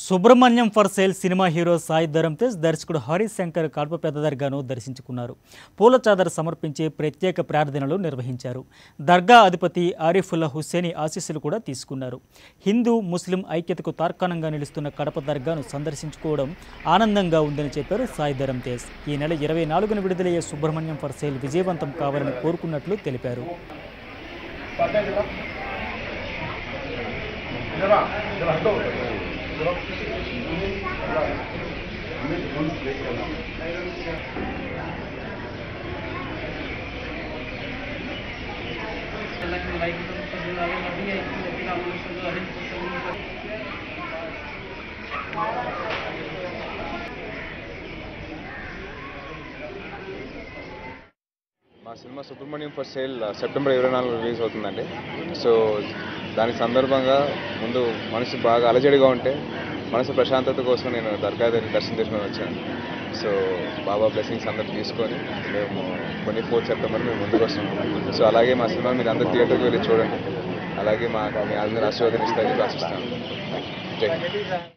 Subrahmanyam for sale cinema hero Sai Dharam Tej దర్శకుడు హరీష్ శంకర్ కడప పెద్ద దర్గాను దర్శించుకున్నారు. పూల చాదర సమర్పించి ప్రత్యేక ప్రార్థనలు నిర్వహించారు. దర్గా అధిపతి ఆరిఫుల్లా హుస్సేని ఆశీస్సులు కూడా తీసుకున్నారు. హిందూ ముస్లిం ఐక్యతకు తార్కాణంగా నిలుస్తున్న కడప దర్గాను సందర్శించుకోవడం ఆనందంగా ఉందని చెప్పారు సాయి ధరమ్ తేజ్. ఈ నెల 24న విడుదలయ్యే సుబ్రహ్మణ్యం ఫర్ సేల్ విజయవంతం కావాలని కోరుకున్నట్లు తెలిపారు. మా cinema Subrahmanyam for sale September 24 release అవుతుందండి. సో దాని సందర్భంగా ముందు మనసు బాగా అలజడిగా ఉంటే మనసు ప్రశాంతత కోసం నేను దర్గా దగ్గర దర్శనం చేసుకొని వచ్చాను. సో బాబా బ్లెస్సింగ్స్ అందరూ తీసుకొని మేము 24 సెప్టెంబర్ మేము ముందుకు వస్తున్నాం. సో అలాగే మా సినిమా మీరు అందరూ థియేటర్కి వెళ్ళి చూడండి. అలాగే మీ అందరూ ఆశీర్వాదం ఇస్తారని ఆశిస్తాను. జై హింద్.